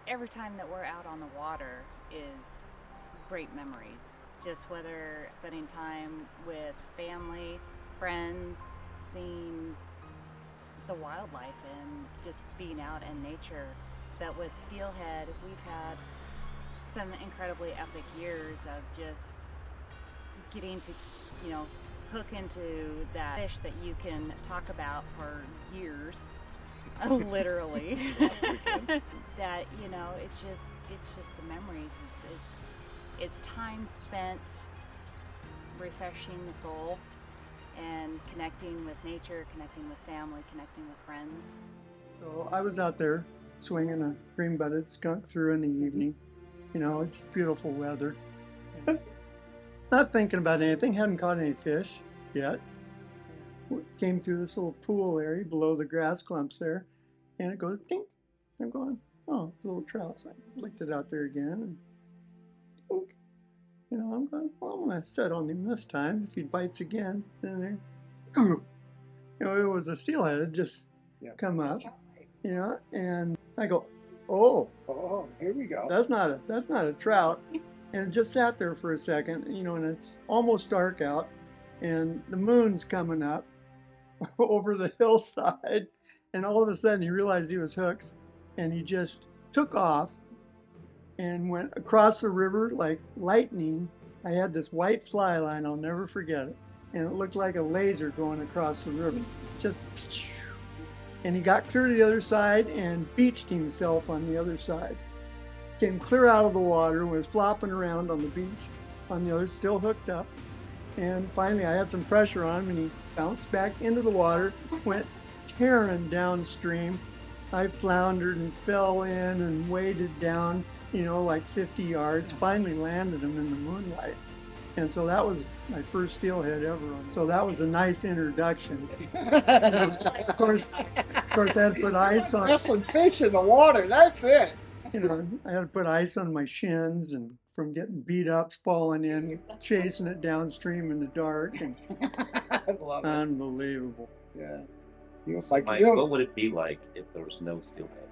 every time that we're out on the water is great memories. Just whether spending time with family, friends, seeing the wildlife and just being out in nature. But with Steelhead, we've had some incredibly epic years of just getting to, hook into that fish that you can talk about for years, literally. That it's just the memories. It's time spent refreshing the soul and connecting with nature, connecting with family, connecting with friends. So I was out there swinging a green-butted skunk through in the evening. It's beautiful weather. Not thinking about anything, hadn't caught any fish yet. Came through this little pool area below the grass clumps there, and it goes dink. I'm going, oh, little trout. So I flicked it out there again, and dink. I'm going, well, I'm going to set on him this time. If he bites again, then it was a steelhead. It just come up, and I go, oh, here we go. That's not a trout. And it just sat there for a second, and it's almost dark out, and the moon's coming up over the hillside, and all of a sudden he realized he was hooked, and he just took off and went across the river like lightning. I had this white fly line, I'll never forget it, and it looked like a laser going across the river. Just, and he got clear to the other side and beached himself on the other side. Came clear out of the water, was flopping around on the beach on the other, still hooked up. And finally I had some pressure on him and he bounced back into the water, went tearing downstream. I floundered and fell in and waded down, like 50 yards, finally landed him in the moonlight. And so that was my first steelhead ever. So that was a nice introduction. Of course, I had to put ice on. Wrestling fish in the water, that's it. I had to put ice on my shins and from getting beat up, falling in, chasing it downstream in the dark. And I love it. Unbelievable. Yeah. It's like, Mike, what would it be like if there was no steelhead?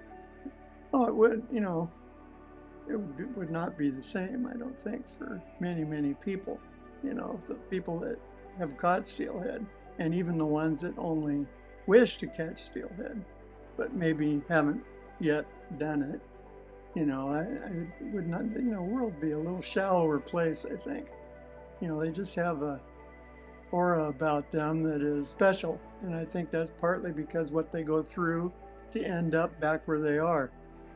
Oh, it would, it would not be the same, I don't think, for many, many people. The people that have caught steelhead, and even the ones that only wish to catch steelhead, but maybe haven't yet done it. I would not, the world would be a little shallower place, I think. They just have a aura about them that is special. And I think that's partly because what they go through to end up back where they are.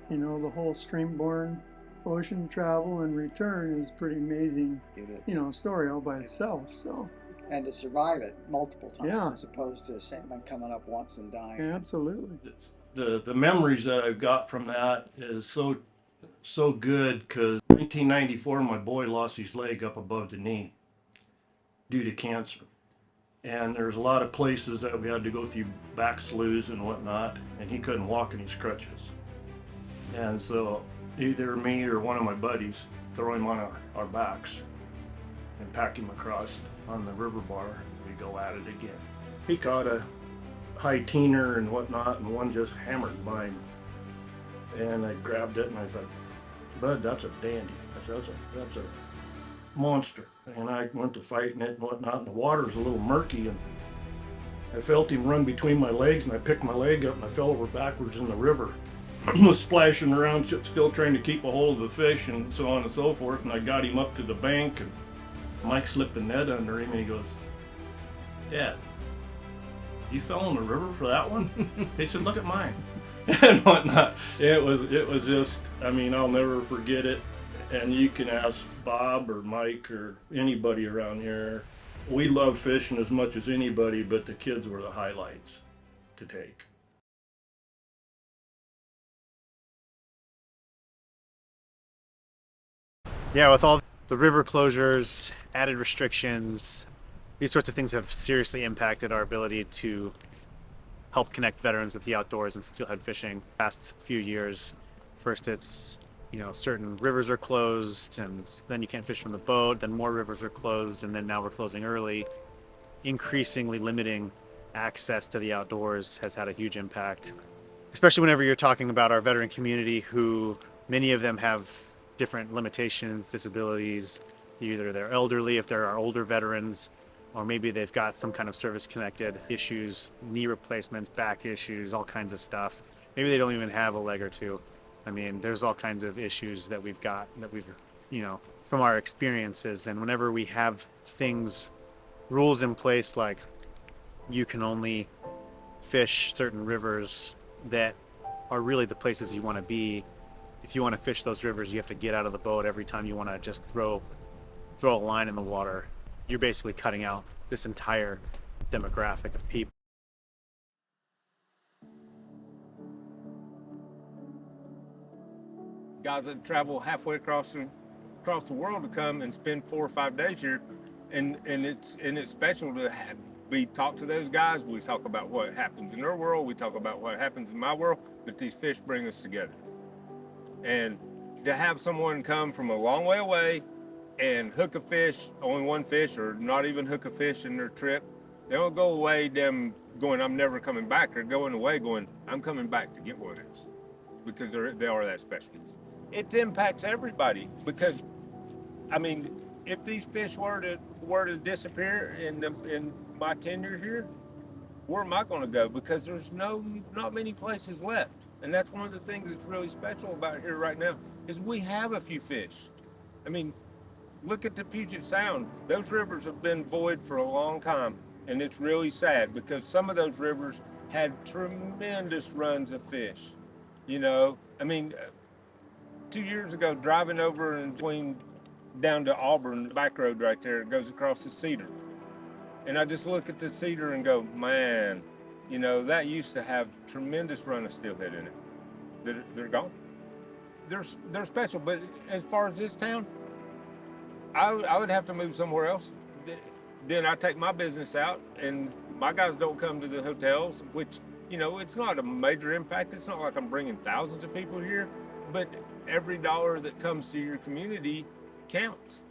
The whole streamborne ocean travel and return is pretty amazing, story all by itself. So. And to survive it multiple times, yeah, as opposed to salmon coming up once and dying. Yeah, absolutely. The memories that I've got from that is so good, because 1994 my boy lost his leg up above the knee due to cancer, and there's a lot of places that we had to go through back sloughs and whatnot, and he couldn't walk in his crutches, and so either me or one of my buddies throw him on our backs and pack him across on the river bar, and we go at it again. He caught a high teener and whatnot, and one just hammered by him, and I grabbed it and I thought, Bud, that's a dandy. That's a monster. And I went to fighting it and whatnot, and the water's a little murky, and I felt him run between my legs, and I picked my leg up and I fell over backwards in the river. I was splashing around, still trying to keep a hold of the fish and so on and so forth, and I got him up to the bank, and Mike slipped the net under him, and he goes, Dad, you fell in the river for that one? He said, look at mine. And whatnot. It was just, I'll never forget it. And you can ask Bob or Mike or anybody around here. We love fishing as much as anybody, but the kids were the highlights to take. Yeah, with all the river closures, added restrictions, these sorts of things have seriously impacted our ability to help connect veterans with the outdoors and steelhead fishing. Past few years, first it's, certain rivers are closed, and then you can't fish from the boat, then more rivers are closed, and then now we're closing early. Increasingly limiting access to the outdoors has had a huge impact, especially whenever you're talking about our veteran community who Many of them have different limitations, disabilities. Either they're elderly, if there are older veterans, or maybe they've got some kind of service-connected issues, knee replacements, back issues, all kinds of stuff. Maybe they don't even have a leg or two. I mean, there's all kinds of issues that we've got that we've, from our experiences. And whenever we have rules in place like you can only fish certain rivers that are really the places you want to be. If you want to fish those rivers, you have to get out of the boat every time you want to just throw a line in the water. You're basically cutting out this entire demographic of people. Guys that travel halfway across the world to come and spend 4 or 5 days here, and it's special to talk to those guys. We talk about what happens in their world. We talk about what happens in my world. But these fish bring us together. And to have someone come from a long way away and hook a fish, only one fish, or not even hook a fish in their trip, they don't go away them going, I'm never coming back. They're going away going, I'm coming back to get what it is, because they are that special. It impacts everybody, because, I mean, if these fish were to disappear in my tenure here, where am I going to go? Because there's not many places left. And that's one of the things that's really special about here right now, is we have a few fish. I mean, look at the Puget Sound. Those rivers have been void for a long time, and it's really sad because some of those rivers had tremendous runs of fish. I mean, 2 years ago, driving over and down to Auburn, the back road right there, it goes across the Cedar. And I just look at the Cedar and go, man, that used to have tremendous run of steelhead in it. They're gone. They're special, but as far as this town, I would have to move somewhere else. Then I take my business out, and my guys don't come to the hotels, which, it's not a major impact. It's not like I'm bringing thousands of people here, but every dollar that comes to your community counts.